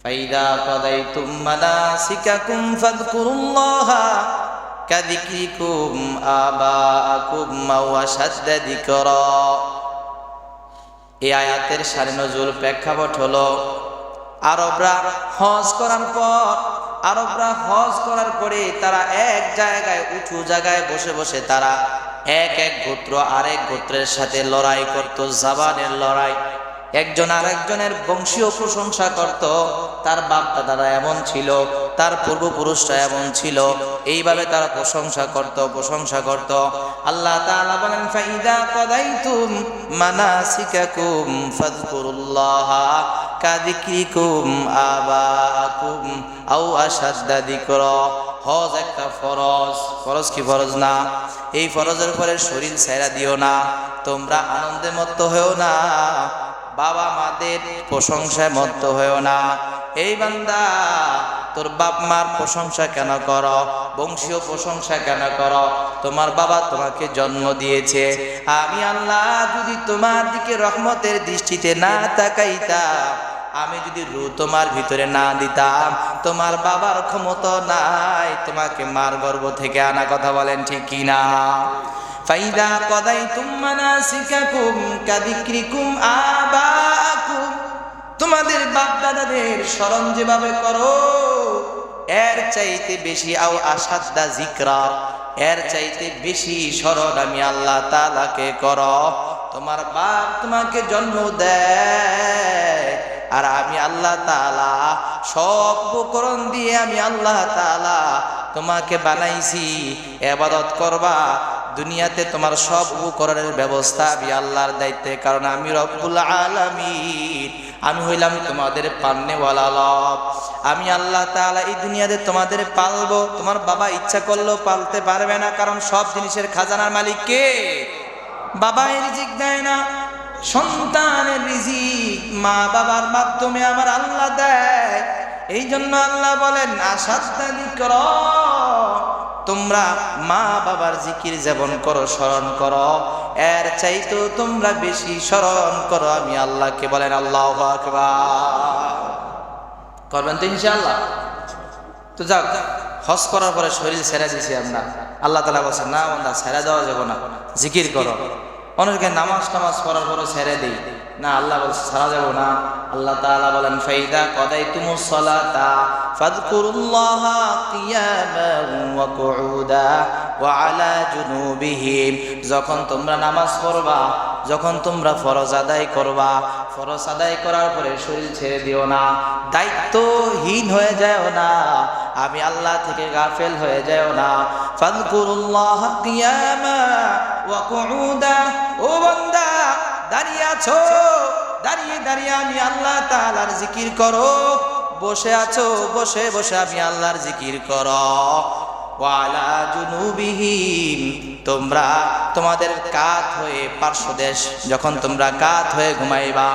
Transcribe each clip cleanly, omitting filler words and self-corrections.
ফাইদা কাদাইতুম মানাসিকাকুম ফাযকুরুল্লাহা কাযিকরিকুম আবাআকুম আও আশাদ্দা যিকরা। এই আয়াতের শানে নজুল প্রেক্ষাপট হলো আরবরা হজ করার পরে তারা এক জায়গায় উঁচু জায়গায় বসে বসে তারা এক এক গোত্র আরেক গোত্রের সাথে লড়াই করত, জাবানের লড়াই। একজন আরেকজনের বংশীয় প্রশংসা করত, তার বাপ দাদারা এমন ছিল, তার পূর্বপুরুষরা এমন ছিল, এইভাবে তারা প্রশংসা করত। আল্লাহ তাআলা বলেন ফাইদা কাদাইতুম মানাসিকাকুম ফাযকুরুল্লাহা কাযিকরিকুম আবাআকুম আও আশাদ্দা যিকরা। হজ একটা ফরজ কি ফরজ না? এই ফরজের পরে শরীর ছেড়া দিও না, তোমরা আনন্দে মত্ত হয়েও না, বাবা মাদের প্রশংসায় মত্ত হয়েও না। এই বান্দা, তোর বাপ মার প্রশংসা কেন করো? বংশীয় প্রশংসা কেন করো? তোমার বাবা তোমাকে জন্ম দিয়েছে। আমি আল্লাহ যদি তোমার দিকে রহমতের দৃষ্টিতে না তাকাইতাম, আমি যদি রূহ তোমার ভিতরে না দিতাম, তোমার বাবার ক্ষমতা নাই তোমাকে মার গর্ভ থেকে আনা। কথা বলেন ঠিক কিনা? ফাইদা কাদাইতুম মানাসিকাকুম কাযিকরিকুম আবাআকুম, তোমাদের বাপ দাদাদের স্মরণ যেভাবে করো এর চাইতে বেশি, আও আশাদ্দা যিকরা, এর চাইতে বেশি স্মরণ আমি আল্লাহ তাআলাকে করো। তোমার বাপ তোমাকে জন্ম দেয়, আর আমি আল্লাহ তাআলা সব উপকরণ দিয়ে আমি আল্লাহ তাআলা তোমাকে বানাইছি ইবাদত করবা। দুনিয়াতে তোমার সব উপকরণের ব্যবস্থা আমি আল্লাহর দায়িত্বে, কারণ আমি রব্বুল আলামিন, আমি হইলাম তোমাদের পালনেওয়ালা রব। আমি আল্লাহ তাআলা এই দুনিয়াতে তোমাদের পালবো। তোমার বাবা ইচ্ছা করলেও পালতে পারবে না, কারণ সব জিনিসের খাজানার মালিক কে? বাবা রিজিক দেয় না, সন্তানের রিজিক মা বাবার মাধ্যমে আমার আল্লাহ দেয়। এই জন্য আল্লাহ বলেন আশাদ্দা যিকরা, তোমরা মা বাবার জিকির যেমন করো, স্মরণ করো, এর চাইতেও তোমরা বেশি স্মরণ করো আমি আল্লাহকে। বলেন আল্লাহু আকবার। করবেন তো ইনশাআল্লাহ? তো যাক, হজ করার পরে শরীর ছেড়ে দিয়েছি আমরা, আল্লাহ তাআলা বলছেন না বান্দা ছেড়ে দেওয়া যাবে না, জিকির করো। অনেকে নামাজ পড়ার পরে ছেড়ে দেই না, আল্লাহ বলছে ছাড়া যাব না। আল্লাহ তাআলা বলেন ফাইদা কাদাইতুমুস সালাতা ফাযকুরুল্লাহা কিয়ামান ওয়া কুউদা ওয়া আলা জুনুবিহিম, যখন তোমরা নামাজ পড়বা, যখন তোমরা ফরজ আদায় করবা, ফরজ আদায় করার পরে শরীর ছেড়ে দিও না, দায়িত্বহীন হয়ে যাও না, আমি আল্লাহ থেকে গাফেল হয়ে যাও না। ফাযকুরুল্লাহা কিয়ামান ওয়া কুউদা, ও বান্দা দাঁড়িয়ে আছো, দাঁড়িয়ে আমি আল্লাহ তাআলার জিকির করো। বসে আছো, বসে বসে আমি আল্লাহর জিকির করো। ওয়া আলা জুনুবিহিম, তোমরা তোমাদের কাত হয়ে পার্শ্বদেশ, যখন তোমরা কাত হয়ে ঘুমাইবা,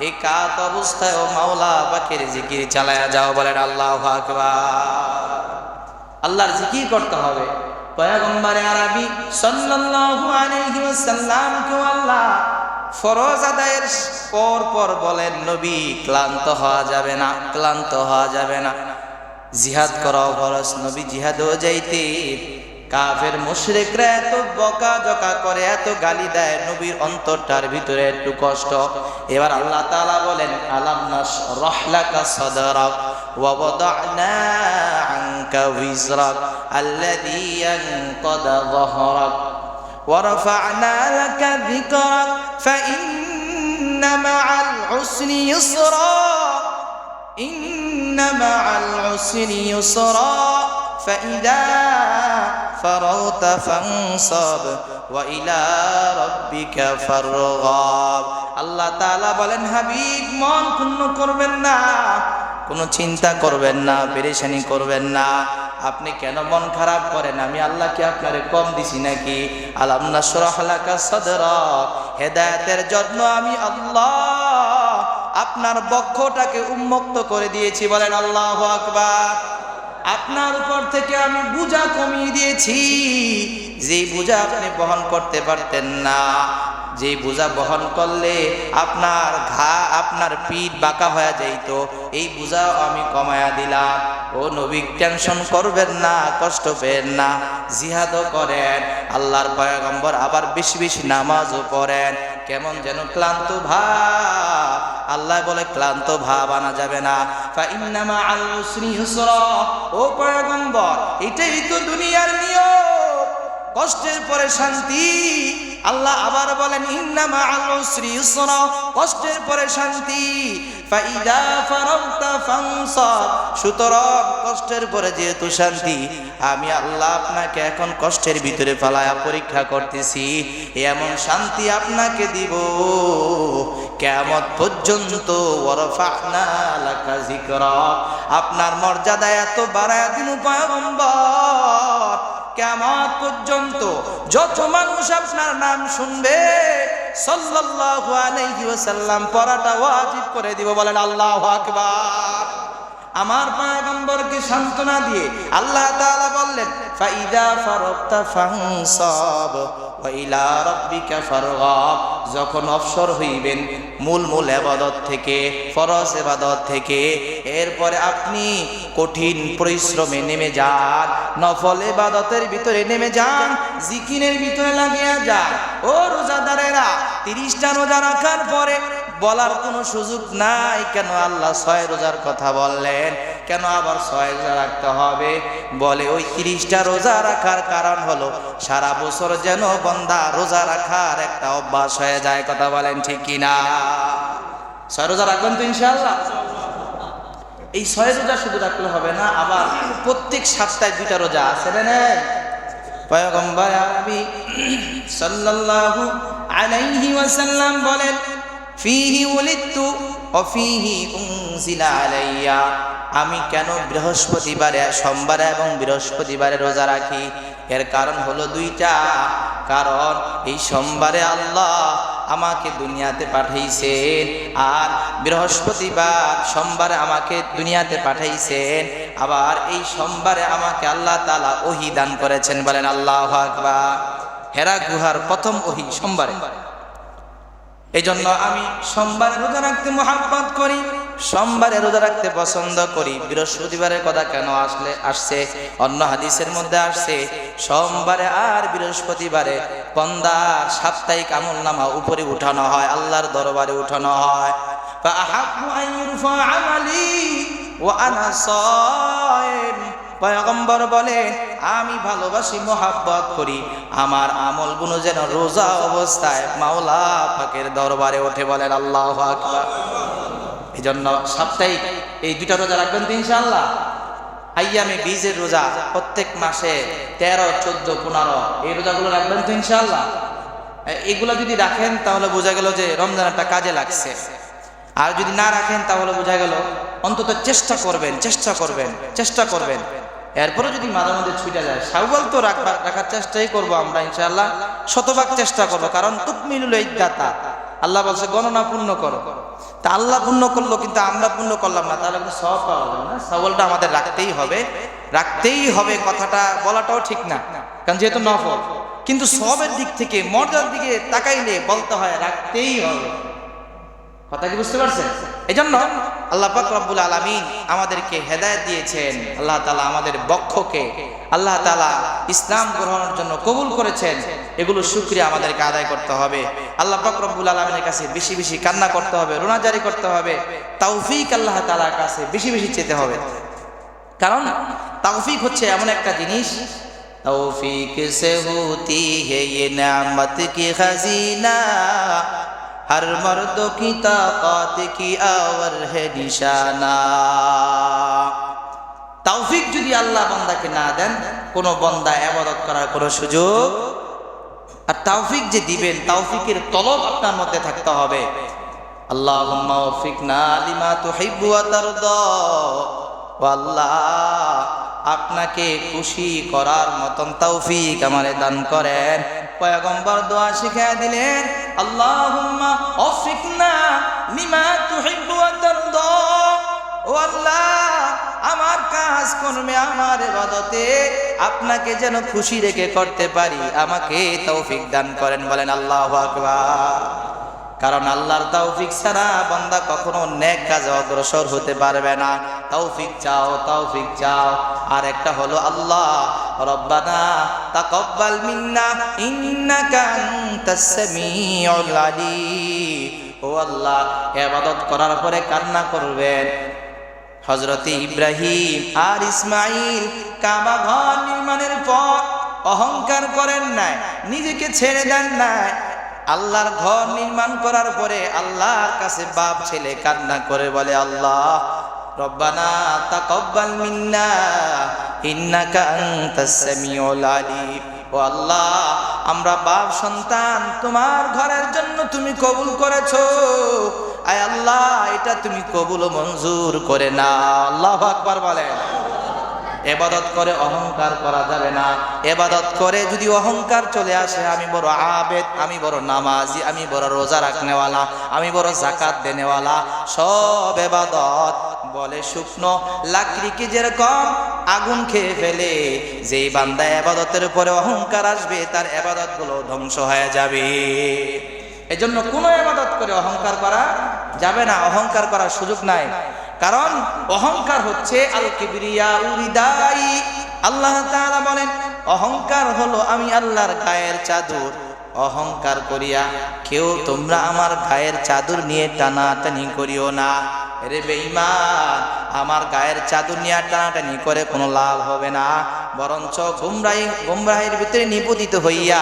এই কাত অবস্থায় ও মাওলা পাকের জিকির চালায়া যাও। বলেন আল্লাহু আকবার। আল্লাহর জিকির করতে হবে। পয়গম্বরে আরবি সাল্লাল্লাহু আলাইহি ওয়াসাল্লামকে আল্লাহ ফরজ আদায়ের পর বলেন নবী ক্লান্ত হওয়া যাবে না, ক্লান্ত হওয়া যাবে না, জিহাদ করাও ফরজ। নবী জিহাদেও যাইতে, কাফের মুশরিকরা এত বকাঝকা করে, এত গালি দেয়, নবীর অন্তরটার ভিতরে একটু কষ্ট। এবার আল্লাহ তাআলা বলেন আলাম নাশরাহ লাকা সাদরাক ওয়া ওয়াদা'না আনকা ওয়িজরাক আল্লাযী আনকাদা যহরাক ওয়া রাফা'না লাকা যিকরাক ফাইন্না মা'আল উসরি ইউসরা, ইন্না মা'আল উসরি ইউসরা ফাইদা ফারাগতা ফানসাব ওয়া ইলা রাব্বিকা ফারগাব। আল্লাহ তাআলা বলেন হাবিব, মন ক্ষুণ্ণ করবেন না, কোনো চিন্তা করবেন না, পেরেশানি করবেন না। আপনি কেন মন খারাপ করেন? আমি আল্লাহ কি আপনারে কম দিছি নাকি? আলাম নাশরাহ লাকা সাদরাক, হেদায়েতের জন্য আমি আল্লাহ আপনার বক্ষটাকে উন্মুক্ত করে দিয়েছি। বলেন আল্লাহু আকবার। আপনার উপর থেকে আমি বোঝা কমিয়ে দিয়েছি, যে বোঝা আপনি বহন করতে পারতেন না, যে বোঝা বহন করলে আপনার আপনার পিঠ বাঁকা হয়ে যাইতো, এই বোঝাও আমি কমায়া দিলাম। ও নবী, টেনশন করবেন না, কষ্ট পেন না, জিহাদও করেন, আল্লাহর পয়গম্বর আবার বেশি বেশি নামাজও পড়েন। কেমন যেন ক্লান্ত ভাব, আল্লাহ বলে ক্লান্ত ভাব আনা যাবে না। ফা ইন্না মাআল উসরি ইউসরা, ও পয়গম্বর, এটাই তো দুনিয়ার নিয়ম, কষ্টের পরে শান্তি। আল্লাহ আবার বলেন ইন্না মাআল উসরি ইউসরা, কষ্টের পরে শান্তি। ফাইদা ফারাগতা ফানসাব, সুতরাং কষ্টের পরে যেহেতু শান্তি, আমি আল্লাহ আপনাকে এখন কষ্টের ভিতরে ফেলায়া পরীক্ষা করতেছি, এমন শান্তি আপনাকে দিব কিয়ামত পর্যন্ত। ওয়ারফা'না লাকা যিকরা, আপনার মর্যাদা এত বাড়ায়া দিমু পয়গম্বর, কিয়ামত পর্যন্ত যত মানুষ আপনার নাম শুনবে সাল্লাল্লাহু আলাইহি ওয়াসাল্লাম পড়াটা ওয়াজিব করে দিব। বলেন আল্লাহু আকবার। আমার পয়গম্বরকে সান্ত্বনা দিয়ে আল্লাহ তাআলা বললেন ফাইদা ফারাগতা ফানসাব ওয়া ইলা রাব্বিকা ফারগাব, যখন অবসর হইবেন মূল ইবাদত থেকে, ফরজ ইবাদত থেকে, এরপরে আপনি কঠিন পরিশ্রমে নেমে যান, নফল ইবাদতের ভিতরে নেমে যান, জিকিরের ভিতরে লাগিয়ে যান। ও রোজাদারেরা, 30টা রোজা রাখার পরে বলার কোনো সুযোগ নাই কেন আল্লাহ 6 রোজার কথা বললেন, কেন আবার 6 রোজা রাখতে হবে? বলে ওই 30টা রোজা রাখার কারণ হলো সারা বছর যেন বান্দা রোজা রাখার একটা অভ্যাস হয়ে যায়। কথা বলেন ঠিক কিনা? 6 রোজা রাখবেন তো ইনশাআল্লাহ? এই 6 রোজা শুধু রাখলে হবে না, আবার প্রত্যেক সপ্তাহে 2টা রোজা আছে না? পয়গম্বর আরবি সাল্লাল্লাহু আলাইহি ওয়াসাল্লাম বলেন ফিহি উলিদতু ওয়া ফিহি উনজিলা আলাইয়া, আমি কেন বৃহস্পতিবারে, সোমবারে এবং বৃহস্পতিবারে রোজা রাখি? এর কারণ হলো 2টা। কারণ এই সোমবারে আল্লাহ আমাকে দুনিয়াতে পাঠাইছেন, আর বৃহস্পতিবার সোমবারে আমাকে দুনিয়াতে পাঠাইছেন, আবার এই সোমবারে আমাকে আল্লাহ তাআলা ওহী দান করেছেন। বলেন আল্লাহু আকবার। হেরা গুহার প্রথম ওহী সোমবারে। এই জন্য আমি সোমবারে রোজা রাখতে মহাব্বত করি, সোমবারে রোজা রাখতে পছন্দ করি। বৃহস্পতিবারের কথা কেন আসছে? অন্য হাদিসের মধ্যে আসছে সোমবারে আর বৃহস্পতিবারে বান্দার সাপ্তাহিক আমলনামা উপরে উঠানো হয়, আল্লাহর দরবারে উঠানো হয়। ফাআহাব্বু আন ইউরফা আমালি ওয়া আনা সাইম, পয়গম্বর বলে আমি ভালোবাসি, মহাব্বত করি আমার আমলগুলো যেন রোজা অবস্থায় মাওলা পাকের দরবারে ওঠে। বলেন আল্লাহু আকবার। এই জন্য সাপ্তাহিক এই 2টা রোজা রাখবেন তো ইনশাআল্লাহ? আইয়ামে বীজের রোজা প্রত্যেক মাসে 13, 14, 15 এই রোজাগুলো রাখবেন তো ইনশাআল্লাহ? এগুলো যদি রাখেন তাহলে বোঝা গেল যে রমজানটা কাজে লাগছে। আর যদি না রাখেন তাহলে বোঝা গেল অন্তত চেষ্টা করবেন। এরপরে যদি মাঝে মাঝে ছুটে যায়, শাওয়াল তো রাখার চেষ্টাই করবো আমরা ইনশাআল্লাহ, শতভাগ চেষ্টা করবো। কারণ তুকমিলুল ইদ্দাতা, আল্লাহ বলছে গণনা পূর্ণ করো। তা আল্লাহ পূর্ণ করলো কিন্তু আমরা পূর্ণ করলাম না, তাহলে কিন্তু সওয়াব পাওয়া যাবে না। শাওয়ালটা আমাদের রাখতেই হবে, কথাটা বলাটাও ঠিক না, কারণ যেহেতু নফল। কিন্তু সওয়াবের দিক থেকে, মর্যাদার দিকে তাকাইলে বলতে হয় রাখতেই হবে। কথা কি বুঝতে পারছেন? এই জন্য আল্লাহ পাক রব্বুল আলামিন আমাদেরকে হেদায়েত দিয়েছেন। আল্লাহ তাআলা আমাদের বক্ষকে আল্লাহ তাআলা ইসলাম গ্রহণের জন্য কবুল করেছেন। এগুলো শুকরিয়া আমাদেরকে আদায় করতে হবে। আল্লাহ পাক রব্বুল আলামিনের কাছে বেশি বেশি কান্না করতে হবে, রোনাজারি করতে হবে, তৌফিক আল্লাহ তাআলার কাছে বেশি বেশি চেতে হবে। কারণ তৌফিক হচ্ছে এমন একটা জিনিস, তৌফিক সে হোতি হে ये नेमत की खजीना, हर मर्द की ताकत की आवर है निशाना। तौफिक যদি আল্লাহ বান্দাকে না দেন, কোন বান্দা ইবাদত করার কোনো সুযোগ। আর তৌফিক যে দিবেন, তৌফিকের তলব আপনার মধ্যে থাকতে হবে। আল্লাহুম্মা ওয়াফিকনা লিমা তুহিব্বু ওয়া তারদা, ও আল্লাহ আপনাকে খুশি করার মতন তৌফিক আমারে দান করেন। পয়গম্বর দোয়া শিখিয়ে দিলেন, আল্লাহুম্মা ওয়াফিকনা লিমা তুহিব্বু ওয়া তারদা, ও আল্লাহ আমার কাজ কর্মে আমার ইবাদতে আপনাকে যেন খুশি রেখে করতে পারি, আমাকে তৌফিক দান করেন। বলেন আল্লাহু আকবার। কারণ আল্লাহর তৌফিক ছাড়া বান্দা কখনো নেক কাজে অগ্রসর হতে পারবে না। তৌফিক চাও, তৌফিক চাও। আর একটা হলো আল্লাহ রব্বানা তাকাব্বাল মিন্না ইন্নাকা আনতাস সামিউল আলিম। ও আল্লাহ, ইবাদত করার পরে কান্না করবেন। হযরত ইব্রাহিম আর ইসমাঈল কাবা ঘর নির্মাণের পর অহংকার করেন নাই, নিজেকে ছেড়ে দেন নাই। আল্লাহর ঘর নির্মাণ করার পরে আল্লাহর কাছে বাপ ছেলে কান্না করে বলে, আল্লাহ রব্বানা তাকাব্বাল মিন্না ইন্নাকা আনতাস সামিউল আলিম। ও আল্লাহ, আমরা বাপ সন্তান তোমার ঘরের জন্য তুমি কবুল করেছো, আয় আল্লাহ এটা তুমি কবুল ও মঞ্জুর করে না। আল্লাহু আকবার বলেন। ইবাদত করে অহংকার করা যাবে না। ইবাদত করে যদি অহংকার চলে আসে, আমি বড় আবেদ, আমি বড় নামাজি, আমি বড় রোজা রাখনেওয়ালা, আমি বড় যাকাত দেনেওয়ালা, সব ইবাদত বলে শুকনো লাকড়িকে যেরকম আগুন খেয়ে ফেলে, যেই বান্দা ইবাদতের উপরে অহংকার আসবে তার ইবাদতগুলো ধ্বংস হয়ে যাবে। এজন্য কোনো ইবাদত করে অহংকার করা যাবে না, অহংকার করার সুযোগ নাই। কারণ অহংকার হচ্ছে আল কিবরিয়া উরিদাই। আল্লাহ তাআলা বলেন অহংকার হলো আমি আল্লাহর গায়ের চাদর। অহংকার করিয়া কেউ তোমরা আমার গায়ের চাদর নিয়ে টানাটানি করিও না। রে বেঈমান, আমার গায়ের চাদর নিয়ে টানাটানি করে কোনো লাভ হবে না, বরঞ্চ গুমরাহির ভিতরে নিপতিত হইয়া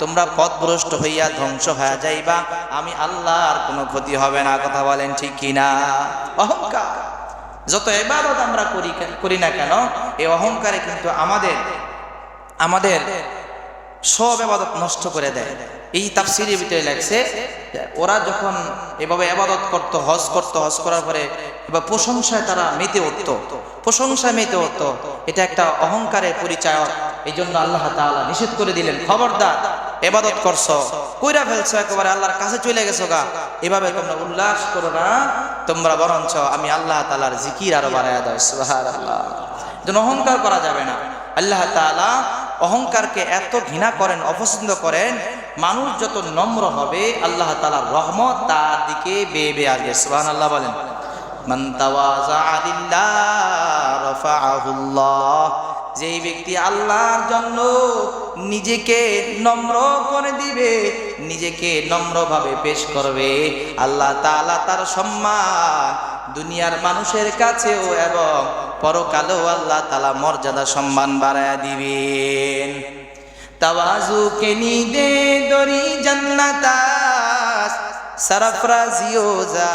তোমরা পথভ্রষ্ট হইয়া ধ্বংস হয়ে যাইবা। আমি আল্লাহর কোনো ক্ষতি হবে না। কথা বলেন ঠিক কিনা? অহংকার যত ইবাদত আমরা করি না কেন, এই অহংকারে কিন্তু আমাদের সব ইবাদত নষ্ট করে দেয়। এই তাফসীরের ভিতরে লেখছে ওরা যখন এভাবে ইবাদত করতো, হজ করতো, হজ করার পরে এবার প্রশংসায় তারা মেতে উঠতো, এটা একটা অহংকারের পরিচয়। এই জন্য আল্লাহ তাআলা নিষেধ করে দিলেন, খবরদার ইবাদত করছো, কইরা ফেলছো, একেবারে আল্লাহর কাছে চলে গেছো গা, এভাবে তোমরা উল্লাস করো না, তোমরা বরঞ্চ আমি আল্লাহ তাআলার জিকির আরো বাড়ায়া দাও। সুবহানাল্লাহ। যেন অহংকার করা যাবে না। আল্লাহ তাআলা অহংকারকে এত ঘৃণা করেন, অপছন্দ করেন। মানুষ যত নম্র হবে আল্লাহ তাআলার রহমত তার দিকে বেয়ে বেয়ে আসবে। সুবহানাল্লাহ বলেন। মান তাওয়াজা লিল্লাহ রাফাআহুল্লাহ। যেই ব্যক্তি আল্লাহর জন্য নিজেকে নম্র করে দিবে, নিজেকে নম্রভাবে পেশ করবে, আল্লাহ তাআলা তার সম্মান দুনিয়ার মানুষের কাছেও এবং পরকালেও আল্লাহ তাআলা মর্যাদা সম্মান বাড়ায়া দিবেন। তাওয়াজু কে নিদে দরি জান্নাতাস সারফরাজিও যা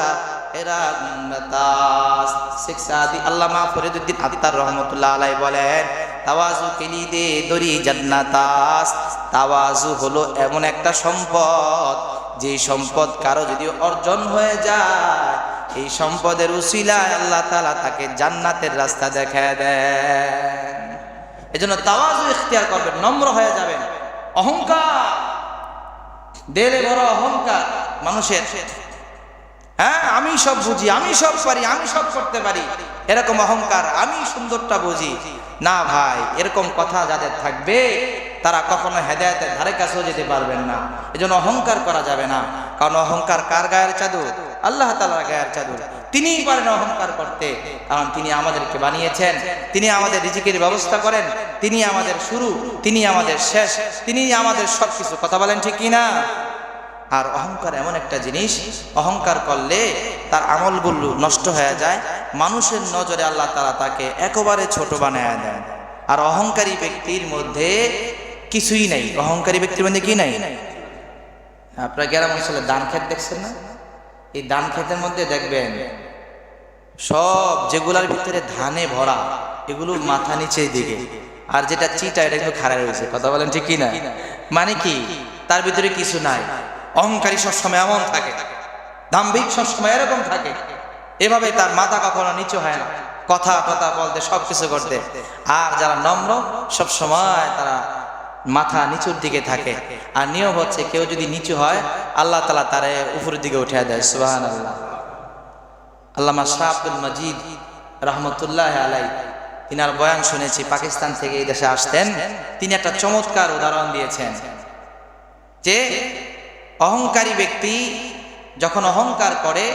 এরান্নাতাস। শেখ সাদি আল্লামা ফরিদুদ্দিন আত্তার রহমাতুল্লাহ আলাইহি বলেন, তাওয়াজু কে নিদে দরি জান্নাতাস। তাওয়াজু হলো এমন একটা সম্পদ, যে সম্পদ কারো যদি অর্জন হয়ে যায়, এই সম্পদের উসিলায় আল্লাহ তাআলা তাকে জান্নাতের রাস্তা দেখায় দেন। এজন্য তাওয়াজু ইখতিয়ার করবেন, নম্র হয়ে যাবেন। অহংকার, দিলে বড় অহংকার মানুষের, হ্যাঁ আমি সব বুঝি, আমি সব পারি, আমি সব করতে পারি, এরকম অহংকার, আমি সুন্দরটা বুঝি না। ভাই, এরকম কথা যাদের থাকবে তারা কখনো হেদায়েতের ধারে কাছেও যেতে পারবেন না। এজন্য অহংকার করা যাবে না। কারণ অহংকার কার গায়ের চাদর? আল্লাহ তাআলার গায়ের চাদর। তিনিই পারেন অহংকার করতে, কারণ তিনি আমাদেরকে বানিয়েছেন, তিনি আমাদের রিজিকের ব্যবস্থা করেন, তিনি আমাদের শুরু, তিনি আমাদের শেষ, তিনি আমাদের সবকিছু। কথা বলেন ঠিক কিনা? আর অহংকার এমন একটা জিনিস, অহংকার করলে তার আমলগুলো নষ্ট হয়ে যায়, মানুষের নজরে আল্লাহ তাআলা তাকে একেবারে ছোট বানায় দেন। আর অহংকারী ব্যক্তির মধ্যে কিছুই নাই। অহংকারী ব্যক্তির মধ্যে কি নাই? আপনারা গ্রাম অঞ্চলে ধান ক্ষেত দেখছেন না? এই ধান ক্ষেতের মধ্যে দেখবেন সব যেগুলার ভিতরে ধানে ভরা, এগুলো মাথা নিচের দিকে, আর যেটা চিটা এটা একটু খাড়া রয়েছে। কথা বলেন ঠিক কিনা? মানে কি? তার ভিতরে কিছু নাই। অহংকারী সবসময় এমন থাকে, দাম্ভিক সবসময় এরকম থাকে, এভাবে তার মাথা কখনো নিচু হয় না, কথা বলতে, সবকিছু করতে। আর যারা নম্র সবসময় তারা মাথা নিচুর দিকে থাকে। আর নিয়ম হচ্ছে কেউ যদি নিচু হয় আল্লাহ তাআলা তারে উপরের দিকে উঠিয়ে দেয়। সুবহানাল্লাহ। আল্লামা শাহ আব্দুল মজিদ রহমতুল্লাহ আলাই, তিনার বয়ান শুনেছি, পাকিস্তান থেকে এই দেশে আসতেন। তিনি একটা চমৎকার উদাহরণ দিয়েছেন যে অহংকারী ব্যক্তি যখন অহংকার করে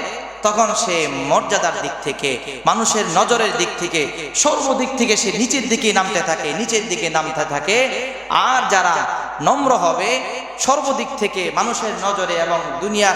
তখন সে মর্যাদার দিক থেকে, মানুষের নজরের দিক থেকে, সর্বদিক থেকে সে নিচের দিকে নামতে থাকে, নিচের দিকে নামতে থাকে। আর যারা নম্র হবে সর্বদিক থেকে মানুষের নজরে এবং দুনিয়া